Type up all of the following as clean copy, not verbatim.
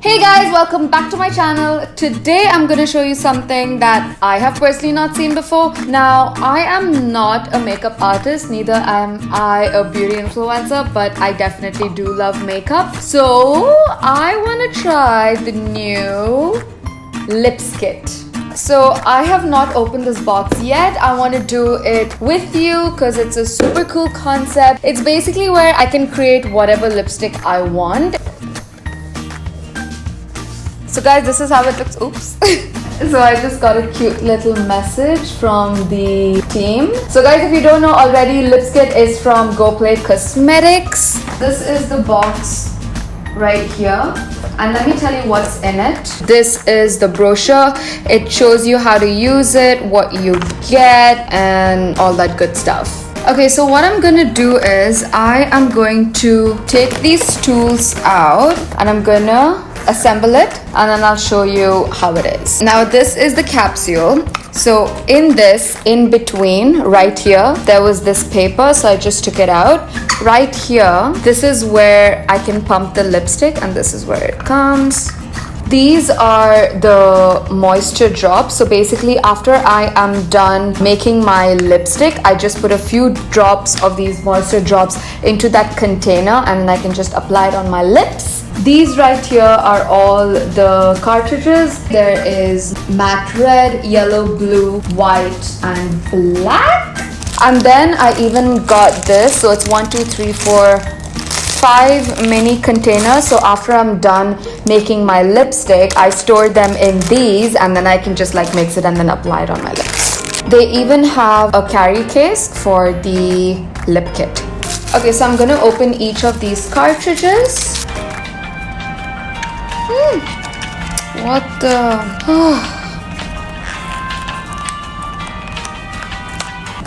Hey guys, welcome back to my channel. Today I'm gonna show you something that I have personally not seen before. Now, I am not a makeup artist, neither am I a beauty influencer, but I definitely do love makeup. So, I wanna try the new Lipskit. So I have not opened this box yet. I want to do it with you because it's a super cool concept. It's basically where I can create whatever lipstick I want. So guys, this is how it looks. Oops. So I just got a cute little message from the team. So guys, if you don't know already, Lipskit is from GoPlay Cosmetics. This is the box right here. And let me tell you what's in it. This is the brochure. It shows you how to use it, what you get, and all that good stuff. Okay, so what I'm gonna do is I am going to take these tools out and I'm gonna assemble it and then I'll show you how it is. Now this is the capsule. So in this, in between, right here, there was this paper, so I just took it out. Right here, this is where I can pump the lipstick and this is where it comes. These are the moisture drops. So basically after I am done making my lipstick, I just put a few drops of these moisture drops into that container and then I can just apply it on my lips. These right here are all the cartridges. There is matte red, yellow, blue, white, and black. And then I even got this. So it's 1, 2, 3, 4, 5 mini containers. So after I'm done making my lipstick, I store them in these and then I can just like mix it and then apply it on my lips. They even have a carry case for the lip kit. Okay, so I'm gonna open each of these cartridges. What the?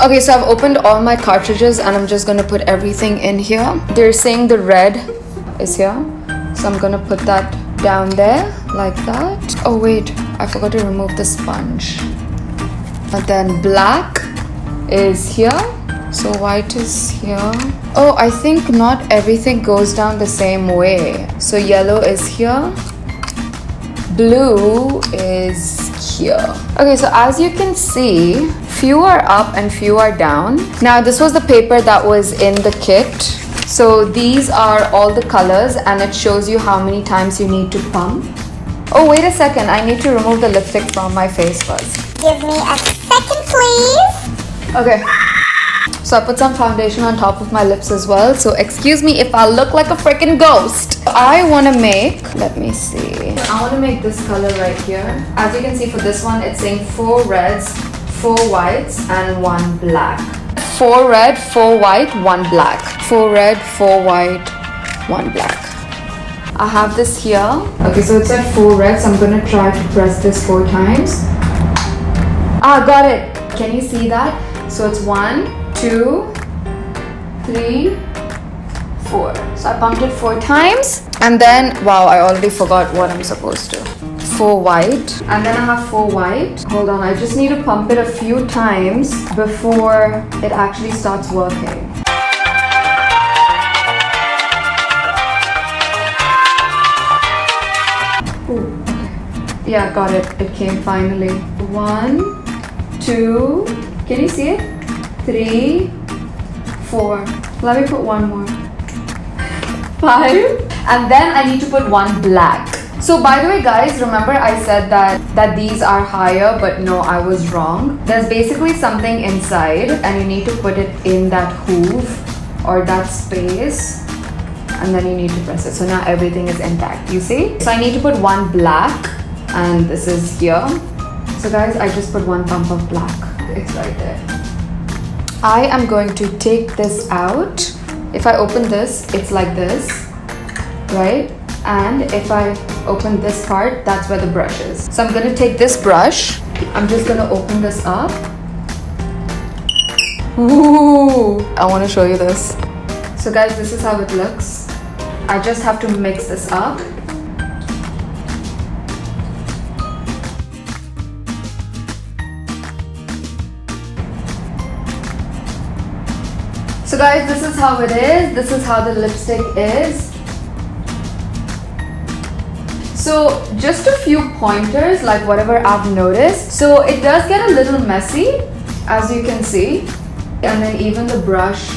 Okay, so I've opened all my cartridges and I'm just gonna put everything in here. They're saying the red is here. So I'm gonna put that down there like that. Oh wait, I forgot to remove the sponge. And then black is here. So white is here. Oh, I think not everything goes down the same way. So yellow is here. Blue is here. Okay, so as you can see, few are up and few are down. Now this was the paper that was in the kit. So these are all the colors and it shows you how many times you need to pump. Oh, wait a second. I need to remove the lipstick from my face first. Give me a second, please. Okay. So I put some foundation on top of my lips as well. So excuse me if I look like a freaking ghost. I want to make, let me see. I want to make this color right here. As you can see for this one, it's saying 4 reds, 4 whites, and 1 black. 4 red, 4 white, 1 black. 4 red, 4 white, 1 black. I have this here. Okay, so it's at 4 reds. I'm going to try to press this 4 times. Ah, got it. Can you see that? So it's 1, 2, 3, 4. So I pumped it 4 times. And then, wow, I already forgot what I'm supposed to. 4 white. And then I have 4 white. Hold on, I just need to pump it a few times before it actually starts working. Ooh, okay. Yeah, got it. It came finally. 1, 2, can you see it? 3, 4. Let me put 1 more. 5. And then I need to put 1 black. So by the way guys, remember I said that these are higher, but no, I was wrong. There's basically something inside and you need to put it in that hoove or that space and then you need to press it. So now everything is intact, you see? So I need to put 1 black and this is here. So guys, I just put 1 pump of black. It's right there. I am going to take this out. If I open this, it's like this, right? And if I open this part, that's where the brush is. So I'm gonna take this brush. I'm just gonna open this up. Ooh, I wanna show you this. So guys, this is how it looks. I just have to mix this up. So guys, this is how it is. This is how the lipstick is. So just a few pointers, like whatever I've noticed. So it does get a little messy, as you can see. And then even the brush,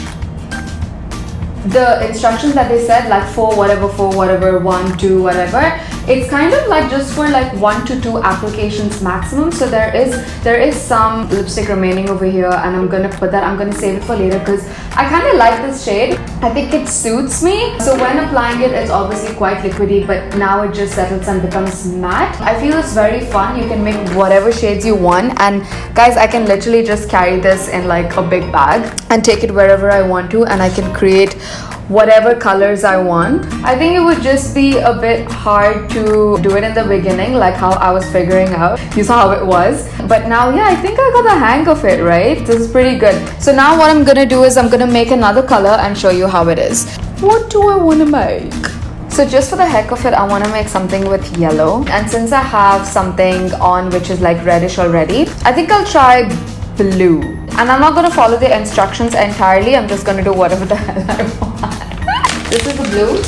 the instructions that they said, like for whatever, 1, 2, whatever, it's kind of like just for like 1 to 2 applications maximum. So there is some lipstick remaining over here, and I'm gonna put that, I'm gonna save it for later because I kind of like this shade. I think it suits me. So when applying it, it's obviously quite liquidy, but now it just settles and becomes matte. I feel it's very fun. You can make whatever shades you want, and guys, I can literally just carry this in like a big bag and take it wherever I want to, and I can create whatever colors I want. I think it would just be a bit hard to do it in the beginning, like how I was figuring out. You saw how it was. But now, yeah, I think I got the hang of it, right? This is pretty good. So now what I'm gonna do is I'm gonna make another color and show you how it is. What do I wanna make? So just for the heck of it, I want to make something with yellow. And since I have something on which is like reddish already, I think I'll try blue. And I'm not going to follow the instructions entirely. I'm just going to do whatever the hell I want. This is the blue.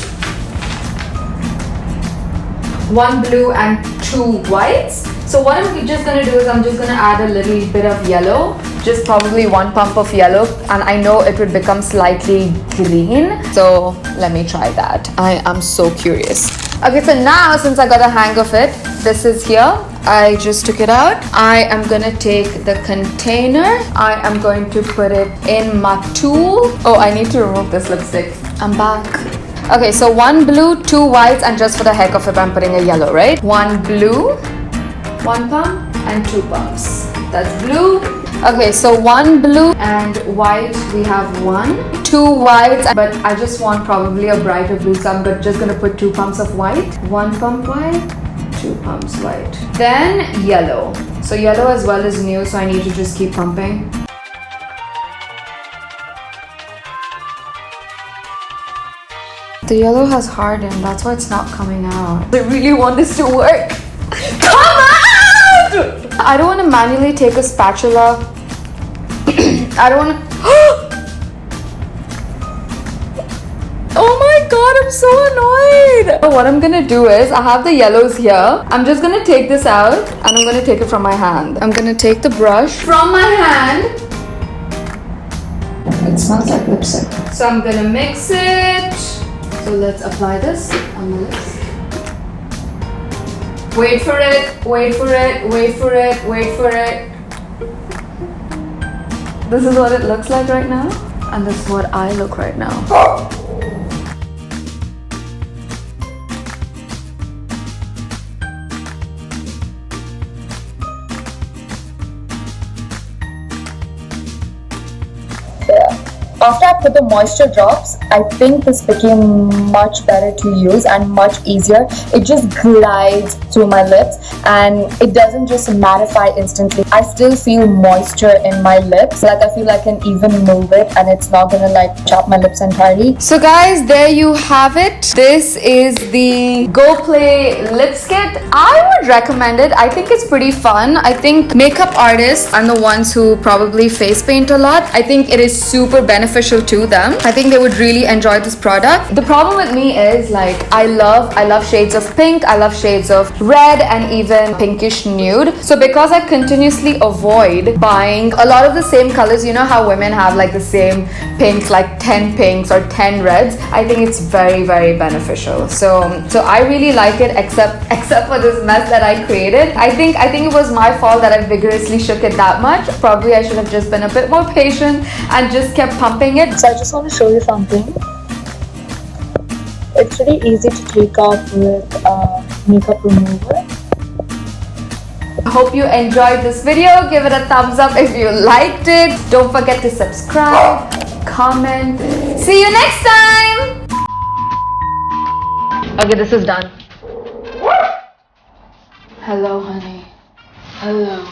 1 blue and 2 whites. So what I'm just going to do is I'm just going to add a little bit of yellow. Just probably 1 pump of yellow. And I know it would become slightly green. So let me try that. I am so curious. Okay, so now since I got the hang of it, this is here. I just took it out. I am gonna take the container. I am going to put it in my tool. Oh, I need to remove this lipstick. I'm back. Okay, so 1 blue, 2 whites, and just for the heck of it, I'm putting a yellow, right? 1 blue, 1 pump, and 2 pumps. That's blue. Okay, so 1 blue and white, we have 1. 2 whites, but I just want probably a brighter blue, so I'm just gonna put 2 pumps of white. 1 pump white, 2 pumps white. Then yellow. So yellow as well is new, so I need to just keep pumping. The yellow has hardened, that's why it's not coming out. I really want this to work. Come out! I don't want to manually take a spatula. I don't want to... Oh my god, I'm so annoyed. What I'm gonna do is, I have the yellows here. I'm just gonna take this out and I'm gonna take it from my hand. I'm gonna take the brush from my hand. It smells like lipstick. So I'm gonna mix it. So let's apply this on the lips. Wait for it, wait for it, wait for it, wait for it. This is what it looks like right now. And this is what I look right now. After I put the moisture drops, I think this became much better to use and much easier. It just glides through my lips and it doesn't just mattify instantly. I still feel moisture in my lips. Like I feel I can even move it and it's not gonna like chop my lips entirely. So guys, there you have it. This is the GoPlay Lipskit. I would recommend it. I think it's pretty fun. I think makeup artists and the ones who probably face paint a lot, I think it is super beneficial to them. I think they would really enjoy this product. The problem with me is like I love shades of pink, I love shades of red and even pinkish nude. So because I continuously avoid buying a lot of the same colors, you know how women have like the same pinks, like 10 pinks or 10 reds, I think it's very, very beneficial. So I really like it except for this mess that I created. I think it was my fault that I vigorously shook it that much. Probably I should have just been a bit more patient and just kept pumping it. So I just want to show you something. It's pretty easy to take off with makeup remover. I hope you enjoyed this video. Give it a thumbs up if you liked it. Don't forget to subscribe, comment. See you next time. Okay, this is done. Hello, honey. Hello.